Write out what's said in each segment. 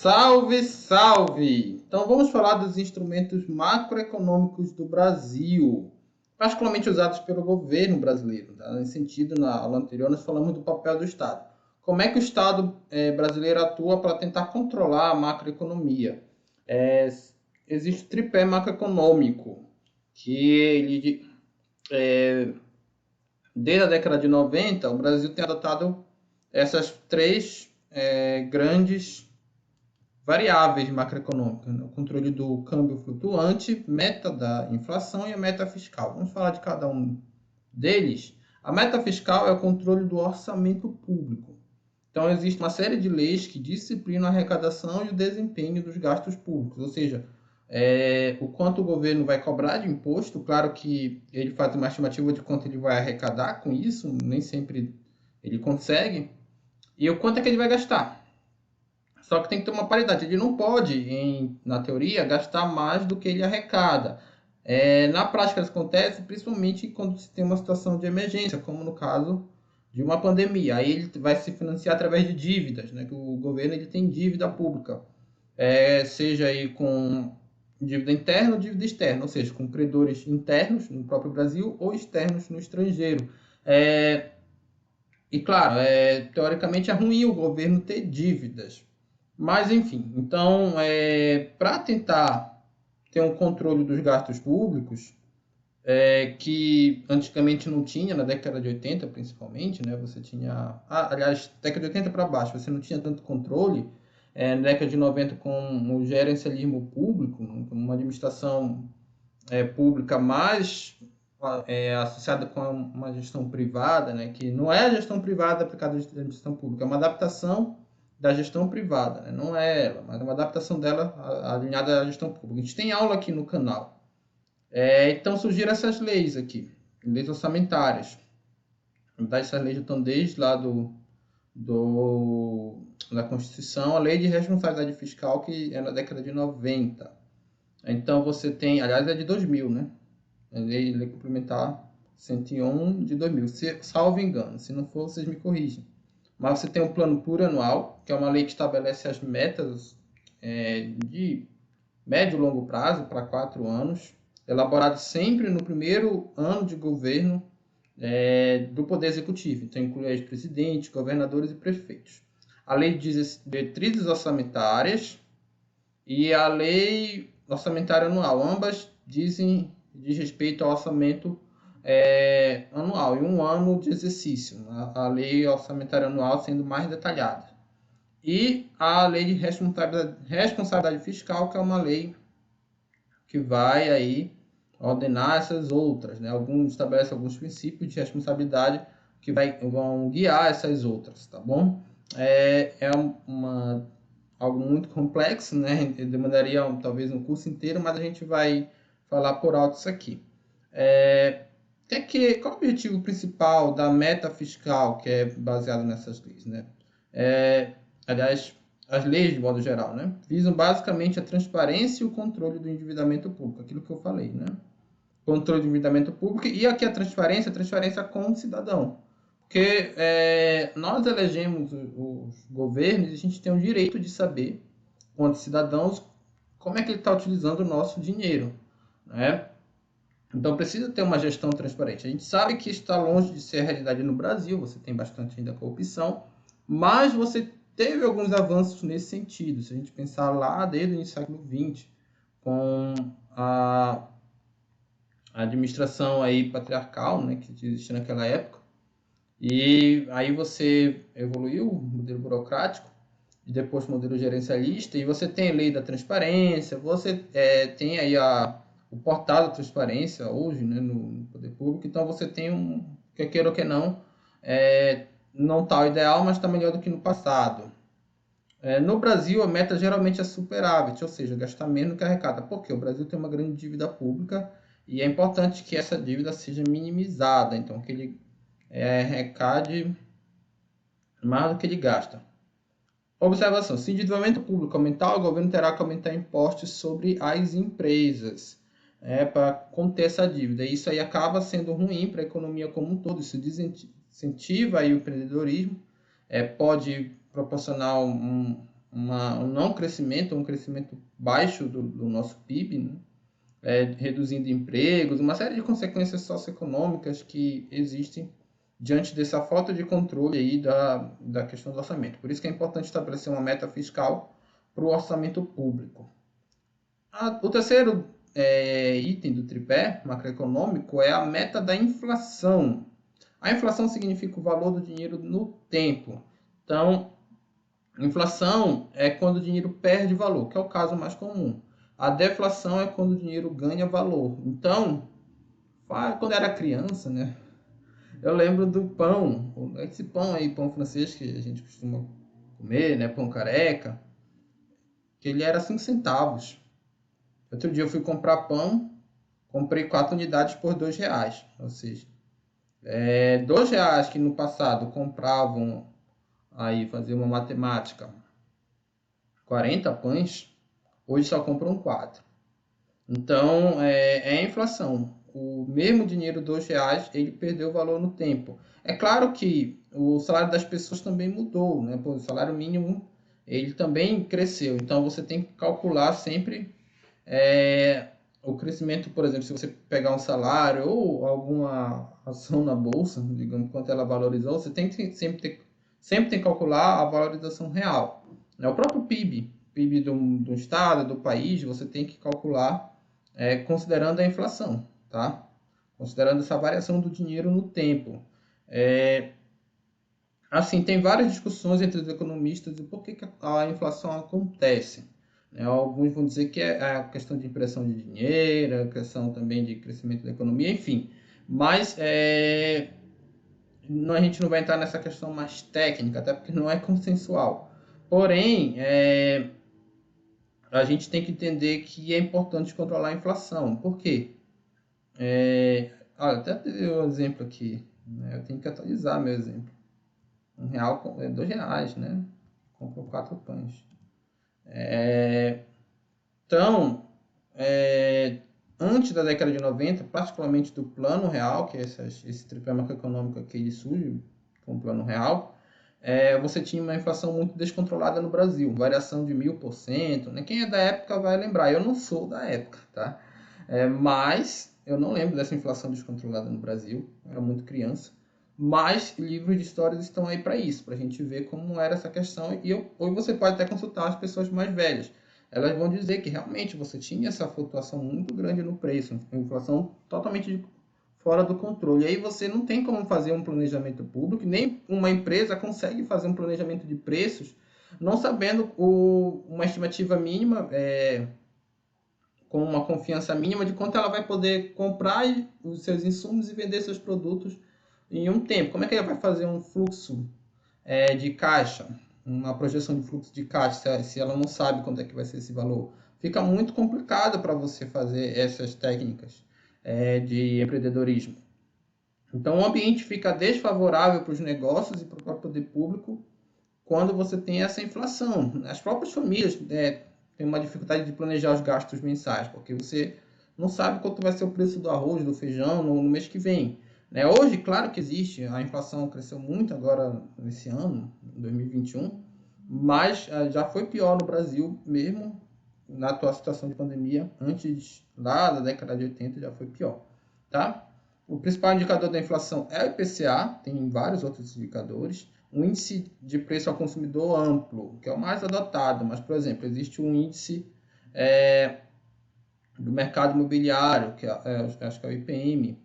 Salve, salve! Então vamos falar dos instrumentos macroeconômicos do Brasil, particularmente usados pelo governo brasileiro. Tá? Nesse sentido, na aula anterior nós falamos do papel do Estado. Como é que o Estado brasileiro atua para tentar controlar a macroeconomia? Existe o tripé macroeconômico, que ele, desde a década de 90, o Brasil tem adotado essas três grandes variáveis macroeconômicas, né? O controle do câmbio flutuante, meta da inflação e a meta fiscal. Vamos falar de cada um deles. A meta fiscal é o controle do orçamento público. Então, existe uma série de leis que disciplinam a arrecadação e o desempenho dos gastos públicos, ou seja, o quanto o governo vai cobrar de imposto. Claro que ele faz uma estimativa de quanto ele vai arrecadar com isso, nem sempre ele consegue, e o quanto é que ele vai gastar. Só que tem que ter uma paridade. Ele não pode, na teoria, gastar mais do que ele arrecada. Na prática, isso acontece principalmente quando se tem uma situação de emergência, como no caso de uma pandemia. Aí ele vai se financiar através de dívidas, né? Que o governo ele tem dívida pública, seja aí com dívida interna ou dívida externa, ou seja, com credores internos no próprio Brasil ou externos no estrangeiro. E claro, teoricamente é ruim o governo ter dívidas. Mas, enfim, então, para tentar ter um controle dos gastos públicos, que antigamente não tinha, na década de 80 principalmente, né? Você tinha... aliás, década de 80 para baixo, você não tinha tanto controle. Na década de 90, com o gerencialismo público, uma administração pública mais associada com uma gestão privada, né? Que não é a gestão privada aplicada à gestão pública, é uma adaptação da gestão privada, né? Não é ela, mas é uma adaptação dela alinhada à gestão pública. A gente tem aula aqui no canal. Então surgiram essas leis aqui, leis orçamentárias. Essas leis já estão desde lá da Constituição, a Lei de Responsabilidade Fiscal, que é na década de 90. Então você tem, aliás, é de 2000, né? A Lei Complementar 101 de 2000, salvo engano. Se não for, vocês me corrigem. Mas você tem um plano plurianual, que é uma lei que estabelece as metas de médio e longo prazo para 4 anos, elaborado sempre no primeiro ano de governo do Poder Executivo. Então, inclui os presidentes, governadores e prefeitos. A lei diz diretrizes orçamentárias e a lei orçamentária anual. Ambas diz respeito ao orçamento anual e um ano de exercício, a lei orçamentária anual sendo mais detalhada. E a lei de responsabilidade fiscal, que é uma lei que vai aí ordenar essas outras, né? Estabelece alguns princípios de responsabilidade que vão guiar essas outras, tá bom? Algo muito complexo, né? Demandaria talvez um curso inteiro, mas a gente vai falar por alto isso aqui. Qual é o objetivo principal da meta fiscal que é baseada nessas leis, né? Aliás, as leis, de modo geral, né? Visam basicamente a transparência e o controle do endividamento público, aquilo que eu falei, né? Controle do endividamento público e aqui a transparência com o cidadão. Porque nós elegemos os governos e a gente tem o direito de saber, quanto cidadãos, como é que ele está utilizando o nosso dinheiro, né? Então precisa ter uma gestão transparente. A gente sabe que está longe de ser a realidade no Brasil, você tem bastante ainda corrupção, mas você teve alguns avanços nesse sentido. Se a gente pensar lá desde o início do século XX, com a administração aí patriarcal, né, que existia naquela época, e aí você evoluiu o modelo burocrático, e depois o modelo gerencialista, e você tem a lei da transparência, você tem aí o portal da transparência hoje, né, no poder público. Então você tem quer queira ou que não está o ideal, mas está melhor do que no passado. No Brasil, a meta geralmente é superávit, ou seja, gastar menos do que arrecada. Por quê? O Brasil tem uma grande dívida pública e é importante que essa dívida seja minimizada, então que ele arrecade mais do que ele gasta. Observação: se o endividamento público aumentar, o governo terá que aumentar impostos sobre as empresas para conter essa dívida. Isso aí acaba sendo ruim para a economia como um todo, isso desincentiva aí o empreendedorismo, pode proporcionar um não crescimento, um crescimento baixo do nosso PIB, né? Reduzindo empregos, uma série de consequências socioeconômicas que existem diante dessa falta de controle aí da questão do orçamento. Por isso que é importante estabelecer uma meta fiscal para o orçamento público. O terceiro item do tripé macroeconômico é a meta da inflação. A inflação significa o valor do dinheiro no tempo. Então, inflação é quando o dinheiro perde valor, que é o caso mais comum. A deflação é quando o dinheiro ganha valor. Então, quando eu era criança, né, eu lembro do pão, esse pão aí, pão francês que a gente costuma comer, né, pão careca, que ele era 5 centavos. Outro dia eu fui comprar pão, comprei 4 unidades por R$2, ou seja, R$2 que no passado compravam, aí fazer uma matemática, 40 pães, hoje só compram 4. Então, é a inflação. O mesmo dinheiro, R$2, ele perdeu valor no tempo. É claro que o salário das pessoas também mudou, né? O salário mínimo, ele também cresceu. Então, você tem que calcular sempre o crescimento, por exemplo, se você pegar um salário ou alguma ação na bolsa, digamos, quanto ela valorizou, você tem que sempre tem que calcular a valorização real. O próprio PIB do estado, do país, você tem que calcular considerando a inflação, tá? Considerando essa variação do dinheiro no tempo. Assim, tem várias discussões entre os economistas de por que a inflação acontece. Alguns vão dizer que é a questão de impressão de dinheiro, a questão também de crescimento da economia, enfim. Mas a gente não vai entrar nessa questão mais técnica, até porque não é consensual. Porém, a gente tem que entender que é importante controlar a inflação. Por quê? Olha, até dei um exemplo aqui. Né? Eu tenho que atualizar meu exemplo. R$1 é R$2, né? Comprou 4 pães. Então, antes da década de 90, particularmente do Plano Real, que é esse tripé macroeconômico aqui, ele surge com o Plano Real, você tinha uma inflação muito descontrolada no Brasil, variação de 1000%. Né? Quem é da época vai lembrar, eu não sou da época, tá? Mas eu não lembro dessa inflação descontrolada no Brasil, eu era muito criança. Mas livros de histórias estão aí para isso, para a gente ver como era essa questão. E hoje você pode até consultar as pessoas mais velhas. Elas vão dizer que realmente você tinha essa flutuação muito grande no preço, uma inflação totalmente fora do controle. E aí você não tem como fazer um planejamento público, nem uma empresa consegue fazer um planejamento de preços, não sabendo uma estimativa mínima, com uma confiança mínima de quanto ela vai poder comprar os seus insumos e vender seus produtos em um tempo. Como é que ela vai fazer um fluxo de caixa, uma projeção de fluxo de caixa, se ela não sabe quanto é que vai ser esse valor? Fica muito complicado para você fazer essas técnicas de empreendedorismo. Então, o ambiente fica desfavorável para os negócios e para o próprio poder público quando você tem essa inflação. As próprias famílias têm uma dificuldade de planejar os gastos mensais, porque você não sabe quanto vai ser o preço do arroz, do feijão no mês que vem. Hoje, claro que existe, a inflação cresceu muito agora nesse ano, 2021, mas já foi pior no Brasil mesmo, na atual situação de pandemia, antes lá da década de 80 já foi pior, tá? O principal indicador da inflação é o IPCA, tem vários outros indicadores. O índice de preço ao consumidor amplo, que é o mais adotado, mas, por exemplo, existe um índice do mercado imobiliário, que acho que é o IPM,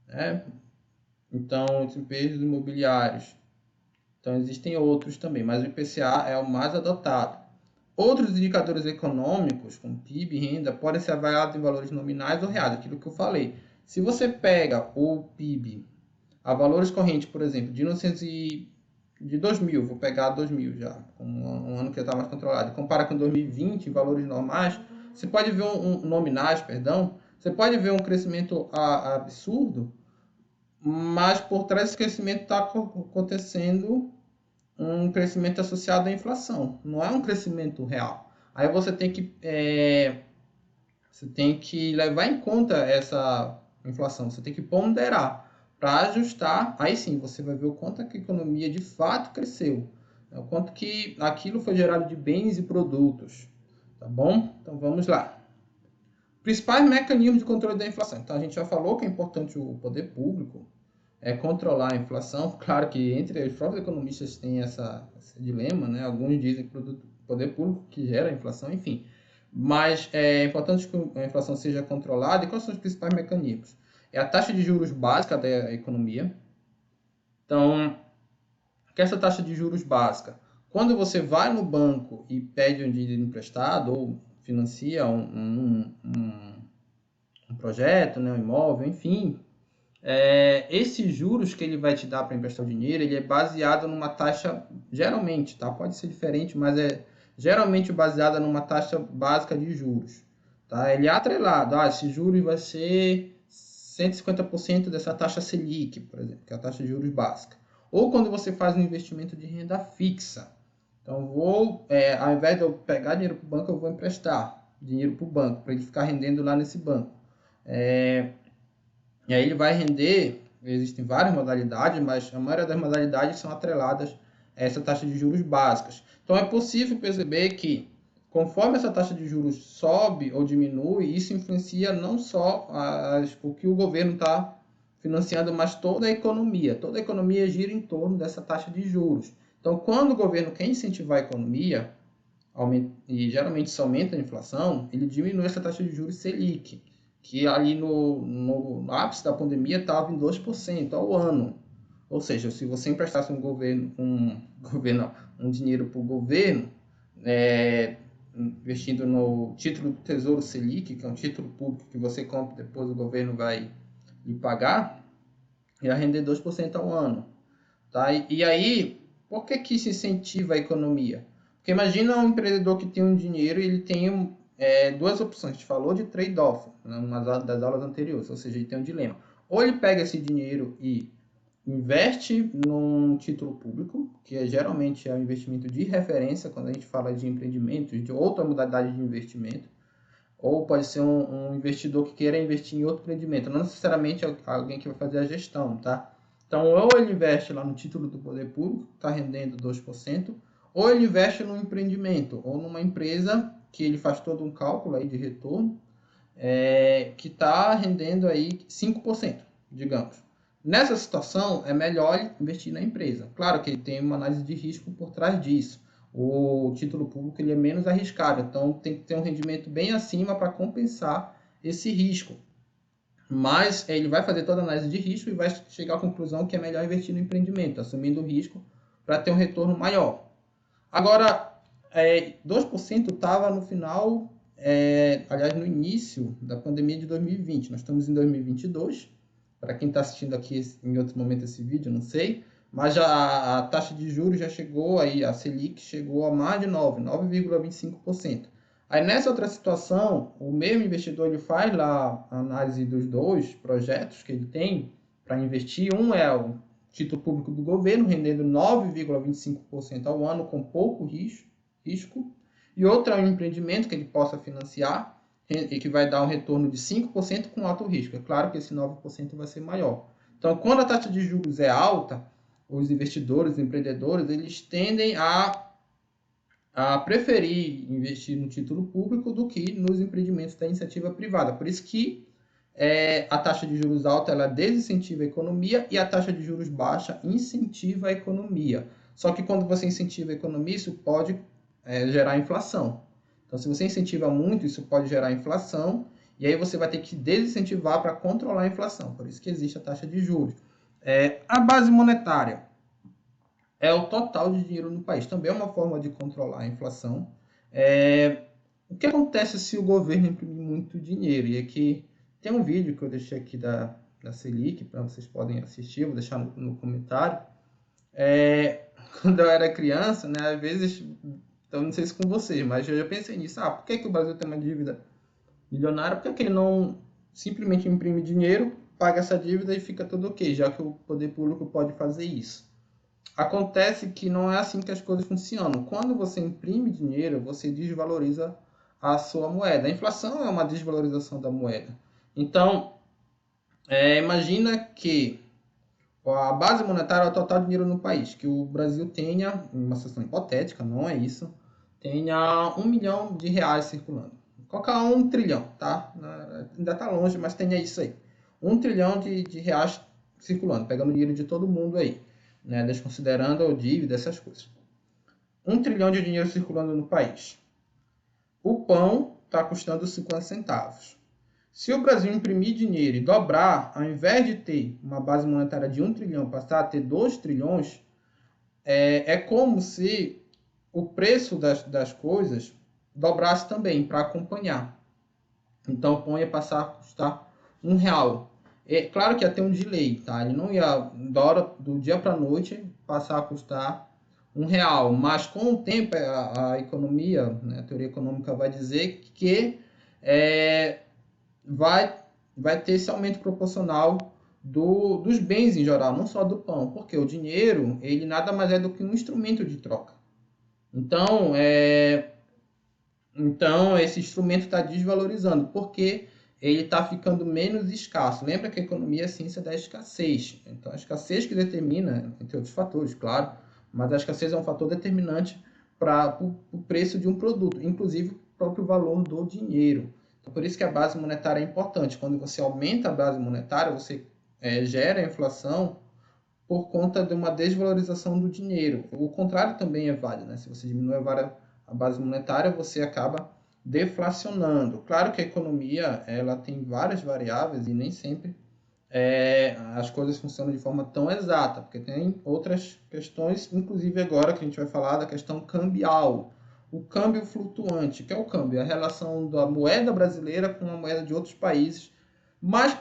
né? Então, os preços imobiliários. Então, existem outros também, mas o IPCA é o mais adotado. Outros indicadores econômicos, como PIB e renda, podem ser avaliados em valores nominais ou reais, aquilo que eu falei. Se você pega o PIB a valores correntes, por exemplo, de 2000, vou pegar 2000 já, um ano que já está mais controlado, e compara com 2020, em valores normais, você pode ver nominais, perdão, você pode ver um crescimento absurdo, mas por trás desse crescimento está acontecendo um crescimento associado à inflação, não é um crescimento real. Aí você tem que levar em conta essa inflação, você tem que ponderar para ajustar, aí sim você vai ver o quanto a economia de fato cresceu. né? O quanto que aquilo foi gerado de bens e produtos, tá bom? Então vamos lá. Principais mecanismos de controle da inflação. Então a gente já falou que é importante o poder público controlar a inflação. Claro que entre os próprios economistas tem esse dilema, né? Alguns dizem que o poder público que gera a inflação, enfim. Mas é importante que a inflação seja controlada. E quais são os principais mecanismos? É a taxa de juros básica da economia. Então, o que é essa taxa de juros básica? Quando você vai no banco e pede um dinheiro emprestado ou financia um projeto, né, um imóvel, enfim, esses juros que ele vai te dar para emprestar o dinheiro, ele é baseado numa taxa, geralmente, tá? Pode ser diferente, mas é geralmente baseada numa taxa básica de juros, tá? Ele é atrelado, esse juros vai ser 150% dessa taxa Selic, por exemplo, que é a taxa de juros básica. Ou quando você faz um investimento de renda fixa. Então, ao invés de eu pegar dinheiro para o banco, eu vou emprestar dinheiro para o banco, para ele ficar rendendo lá nesse banco. E aí ele vai render, existem várias modalidades, mas a maioria das modalidades são atreladas a essa taxa de juros básicas. Então é possível perceber que, conforme essa taxa de juros sobe ou diminui, isso influencia não só o que o governo está financiando, mas toda a economia. Toda a economia gira em torno dessa taxa de juros. Então, quando o governo quer incentivar a economia, e geralmente isso aumenta a inflação, ele diminui essa taxa de juros Selic, que ali no ápice da pandemia estava em 2% ao ano. Ou seja, se você emprestasse um dinheiro para o governo, investindo no título do Tesouro Selic, que é um título público que você compra e depois o governo vai lhe pagar, ia render 2% ao ano. Tá? E aí, por que isso incentiva a economia? Porque imagina um empreendedor que tem um dinheiro e ele tem duas opções. A gente falou de trade-off, né, das aulas anteriores, ou seja, ele tem um dilema. Ou ele pega esse dinheiro e investe num título público, que geralmente é um investimento de referência quando a gente fala de empreendimentos, de outra modalidade de investimento, ou pode ser um investidor que queira investir em outro empreendimento, não necessariamente alguém que vai fazer a gestão, tá? Então, ou ele investe lá no título do poder público, está rendendo 2%, ou ele investe num empreendimento, ou numa empresa que ele faz todo um cálculo aí de retorno, que está rendendo aí 5%, digamos. Nessa situação, é melhor investir na empresa. Claro que ele tem uma análise de risco por trás disso. O título público ele é menos arriscado, então tem que ter um rendimento bem acima para compensar esse risco. Mas ele vai fazer toda a análise de risco e vai chegar à conclusão que é melhor investir no empreendimento, assumindo o risco para ter um retorno maior. Agora, 2% estava no final, aliás, no início da pandemia de 2020. Nós estamos em 2022. Para quem está assistindo aqui em outro momento esse vídeo, não sei. Mas já a taxa de juros já chegou aí, a Selic chegou a mais de 9,25%. Aí nessa outra situação, o mesmo investidor ele faz lá a análise dos dois projetos que ele tem para investir. Um é o título público do governo, rendendo 9,25% ao ano, com pouco risco. E outro é um empreendimento que ele possa financiar, e que vai dar um retorno de 5% com alto risco. É claro que esse 9% vai ser maior. Então, quando a taxa de juros é alta, os investidores, os empreendedores, eles tendem a preferir investir no título público do que nos empreendimentos da iniciativa privada. Por isso que a taxa de juros alta ela desincentiva a economia e a taxa de juros baixa incentiva a economia. Só que quando você incentiva a economia, isso pode gerar inflação. Então, se você incentiva muito, isso pode gerar inflação, e aí você vai ter que desincentivar para controlar a inflação. Por isso que existe a taxa de juros. A base monetária é o total de dinheiro no país. Também é uma forma de controlar a inflação. O que acontece se o governo imprimir muito dinheiro? E aqui tem um vídeo que eu deixei aqui da Selic, para vocês podem assistir, vou deixar no comentário. Quando eu era criança, né, às vezes, então não sei se com vocês, mas eu já pensei nisso. Por que o Brasil tem uma dívida milionária? Por que ele não simplesmente imprime dinheiro, paga essa dívida e fica tudo ok, já que o poder público pode fazer isso? Acontece que não é assim que as coisas funcionam. Quando você imprime dinheiro, você desvaloriza a sua moeda. A inflação é uma desvalorização da moeda. Então, imagina que A base monetária é o total dinheiro no país, que o Brasil tenha, uma situação hipotética, não é isso, tenha 1 milhão de reais circulando. Colocar 1 trilhão, tá? Ainda está longe, mas tenha isso aí. 1 trilhão de reais circulando, pegando o dinheiro de todo mundo aí, né? Desconsiderando a dívida, essas coisas. 1 trilhão de dinheiro circulando no país. O pão está custando 50 centavos. Se o Brasil imprimir dinheiro e dobrar, ao invés de ter uma base monetária de 1 trilhão, passar a ter 2 trilhões, é como se o preço das coisas dobrasse também para acompanhar. Então o pão ia passar a custar R$ 1. É claro que ia ter um delay, tá? Ele não ia do dia para a noite passar a custar R$ 1, mas com o tempo a economia, né, a teoria econômica vai dizer que vai, vai ter esse aumento proporcional dos bens em geral, não só do pão, porque o dinheiro ele nada mais é do que um instrumento de troca. Então, esse instrumento está desvalorizando, porque ele está ficando menos escasso. Lembra que a economia é a ciência da escassez. Então, a escassez que determina, entre outros fatores, claro, mas a escassez é um fator determinante para o preço de um produto, inclusive o próprio valor do dinheiro. Então, por isso que a base monetária é importante. Quando você aumenta a base monetária, você gera a inflação por conta de uma desvalorização do dinheiro. O contrário também é válido, né? Se você diminui a base monetária, você acaba deflacionando. Claro que a economia ela tem várias variáveis e nem sempre as coisas funcionam de forma tão exata, porque tem outras questões, inclusive agora que a gente vai falar da questão cambial. O câmbio flutuante, que é o câmbio, a relação da moeda brasileira com a moeda de outros países, mas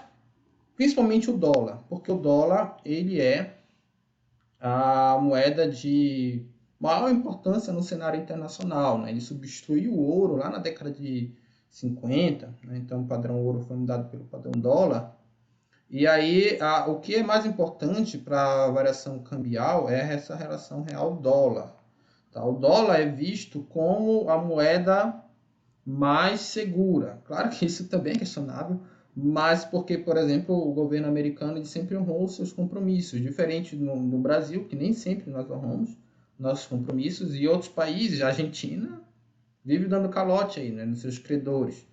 principalmente o dólar, porque o dólar ele é a moeda de maior importância no cenário internacional, né? Ele substituiu o ouro lá na década de 50, né? Então o padrão ouro foi mudado pelo padrão dólar. E aí, o que é mais importante para a variação cambial é essa relação real-dólar. Tá? O dólar é visto como a moeda mais segura. Claro que isso também é questionável, mas porque, por exemplo, o governo americano ele sempre honrou seus compromissos, diferente no Brasil, que nem sempre nós honramos nossos compromissos, e outros países, a Argentina, vive dando calote aí, né, nos seus credores.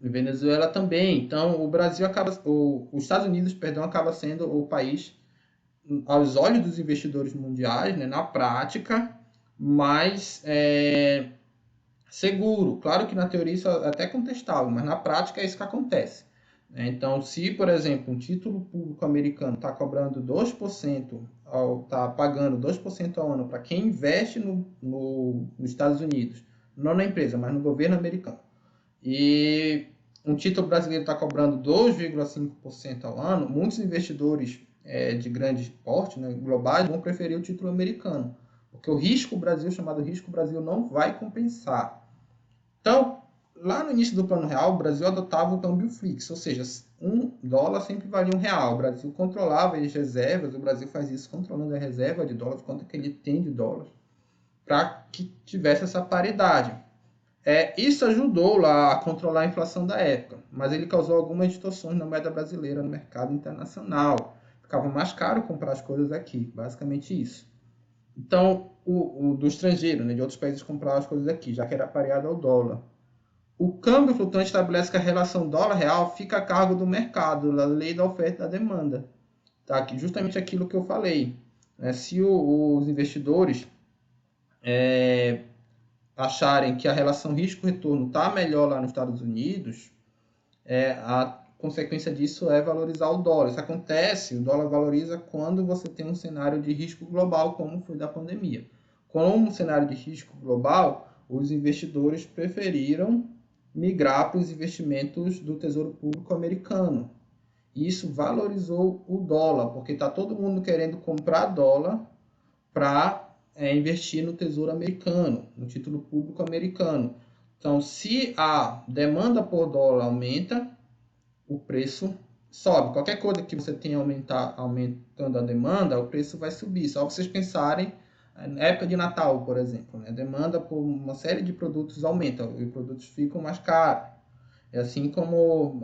Venezuela também. Então, o Brasil acaba, os Estados Unidos, perdão, acaba sendo o país, aos olhos dos investidores mundiais, né, na prática, mais seguro. Claro que na teoria isso é até contestável, mas na prática é isso que acontece. Então, se, por exemplo, um título público americano está cobrando 2%, está pagando 2% ao ano para quem investe nos Estados Unidos, não na empresa, mas no governo americano, e um título brasileiro está cobrando 2,5% ao ano, muitos investidores de grande porte, né, globais, vão preferir o título americano, porque o risco Brasil, chamado risco Brasil, não vai compensar. Então, lá no início do Plano Real, o Brasil adotava o câmbio fixo, ou seja, $1 sempre valia R$ 1. O Brasil controlava as reservas, o Brasil faz isso controlando a reserva de dólar, quanto que ele tem de dólar, para que tivesse essa paridade. Isso ajudou lá a controlar a inflação da época, mas ele causou algumas distorções na moeda brasileira no mercado internacional. Ficava mais caro comprar as coisas aqui, basicamente isso. Então, do estrangeiro, né, de outros países comprar as coisas aqui, já que era pareado ao dólar. O câmbio flutuante estabelece que a relação dólar-real fica a cargo do mercado, da lei da oferta e da demanda. Tá? Justamente aquilo que eu falei. Né? Se os investidores acharem que a relação risco-retorno está melhor lá nos Estados Unidos, a consequência disso é valorizar o dólar. Isso acontece, o dólar valoriza quando você tem um cenário de risco global, como foi da pandemia. Como um cenário de risco global, os investidores preferiram migrar para os investimentos do Tesouro Público americano. E isso valorizou o dólar, porque está todo mundo querendo comprar dólar para investir no Tesouro americano, no título público americano. Então, se a demanda por dólar aumenta, o preço sobe. Qualquer coisa que você tenha aumentando a demanda, o preço vai subir. Só vocês pensarem na época de Natal, por exemplo, né? A demanda por uma série de produtos aumenta e os produtos ficam mais caros. É assim como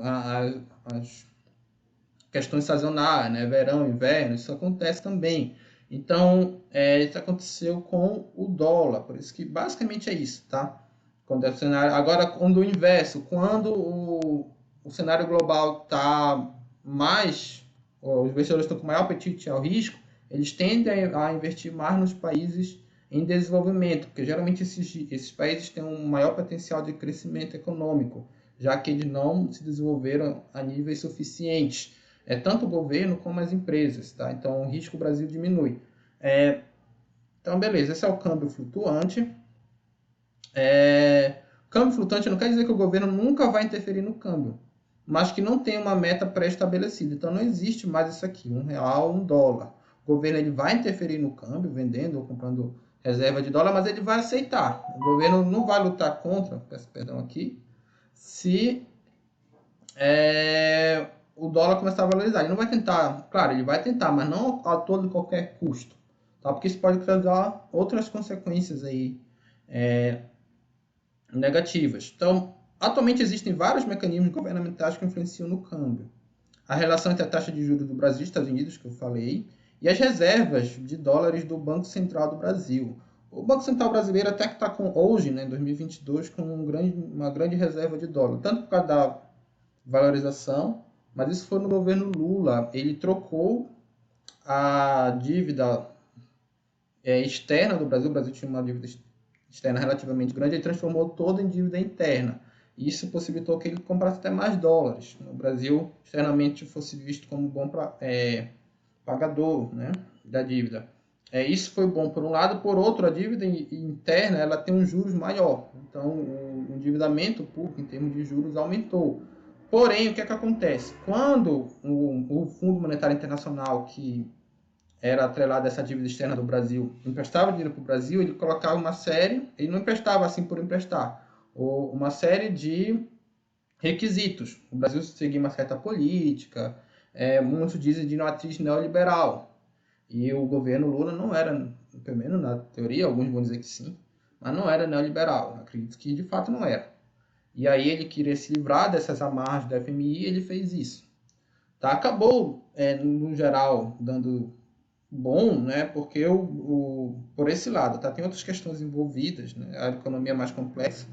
questões sazonais, né? Verão, inverno, isso acontece também. Então, isso aconteceu com o dólar, por isso que basicamente é isso, tá? Quando é o cenário, agora, quando o inverso, quando o cenário global está mais, os investidores estão com maior apetite ao risco, eles tendem a investir mais nos países em desenvolvimento, porque geralmente esses países têm um maior potencial de crescimento econômico, já que eles não se desenvolveram a níveis suficientes. Tanto o governo como as empresas, tá? Então o risco Brasil diminui. Então, beleza, esse é o câmbio flutuante. Câmbio flutuante não quer dizer que o governo nunca vai interferir no câmbio, mas que não tem uma meta pré-estabelecida. Então não existe mais isso aqui, R$1, $1. O governo ele vai interferir no câmbio, vendendo ou comprando reserva de dólar, mas ele vai aceitar. O governo não vai lutar contra, peço perdão aqui, se o dólar começar a valorizar. Ele não vai tentar, claro, ele vai tentar, mas não a todo e qualquer custo, tá? Porque isso pode causar outras consequências aí negativas. Então, atualmente existem vários mecanismos governamentais que influenciam no câmbio. A relação entre a taxa de juros do Brasil e Estados Unidos, que eu falei, e as reservas de dólares do Banco Central do Brasil. O Banco Central brasileiro até que está com hoje, né, em 2022, com uma grande reserva de dólar, tanto por causa da valorização, mas isso foi no governo Lula. Ele trocou a dívida externa do Brasil. O Brasil tinha uma dívida externa relativamente grande, ele transformou toda em dívida interna. Isso possibilitou que ele comprasse até mais dólares. O Brasil externamente fosse visto como bom pagador, né, da dívida. Isso foi bom por um lado, por outro, a dívida interna ela tem um juros maior. Então, o endividamento público em termos de juros aumentou. Porém, o que é que acontece? Quando o Fundo Monetário Internacional, que era atrelado a essa dívida externa do Brasil, emprestava dinheiro para o Brasil, ele colocava uma série, ele não emprestava assim por emprestar, ou uma série de requisitos. O Brasil seguia uma certa política, muitos dizem de matriz neoliberal, e o governo Lula não era, pelo menos na teoria, alguns vão dizer que sim, mas não era neoliberal, acredito que de fato não era. E aí ele queria se livrar dessas amarras do FMI e ele fez isso. Tá? Acabou, no geral, dando bom, né? Porque por esse lado, tá? Tem outras questões envolvidas, né? A economia é mais complexa,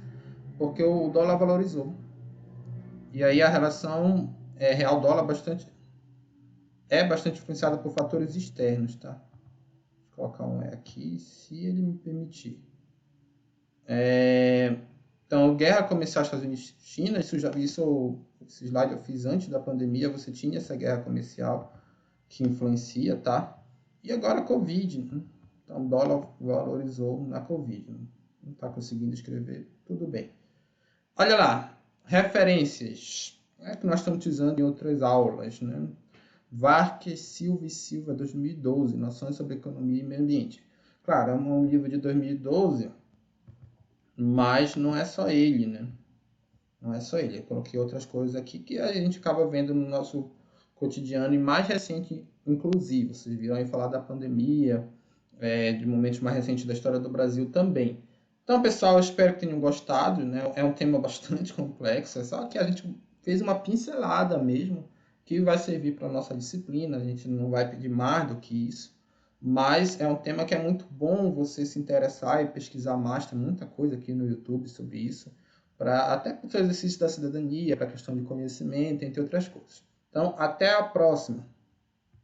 porque o dólar valorizou. E aí a relação real-dólar é bastante influenciada por fatores externos, tá? Vou colocar um aqui, se ele me permitir. Então, guerra comercial Estados Unidos e China, esse slide eu fiz antes da pandemia, você tinha essa guerra comercial que influencia, tá? E agora a Covid, né? Então o dólar valorizou na Covid, né? Não está conseguindo escrever, tudo bem. Olha lá, referências, que nós estamos utilizando em outras aulas, né? Varques, Silva e Silva, 2012, Noções sobre Economia e Meio Ambiente. Claro, é um livro de 2012, mas não é só ele, né? Não é só ele. Eu coloquei outras coisas aqui que a gente acaba vendo no nosso cotidiano e mais recente, inclusive. Vocês viram aí falar da pandemia, de momentos mais recentes da história do Brasil também. Então, pessoal, eu espero que tenham gostado, né? É um tema bastante complexo, é só que a gente fez uma pincelada mesmo, que vai servir para a nossa disciplina, a gente não vai pedir mais do que isso, mas é um tema que é muito bom você se interessar e pesquisar mais, tem muita coisa aqui no YouTube sobre isso, até para o exercício da cidadania, para a questão de conhecimento, entre outras coisas. Então, até a próxima!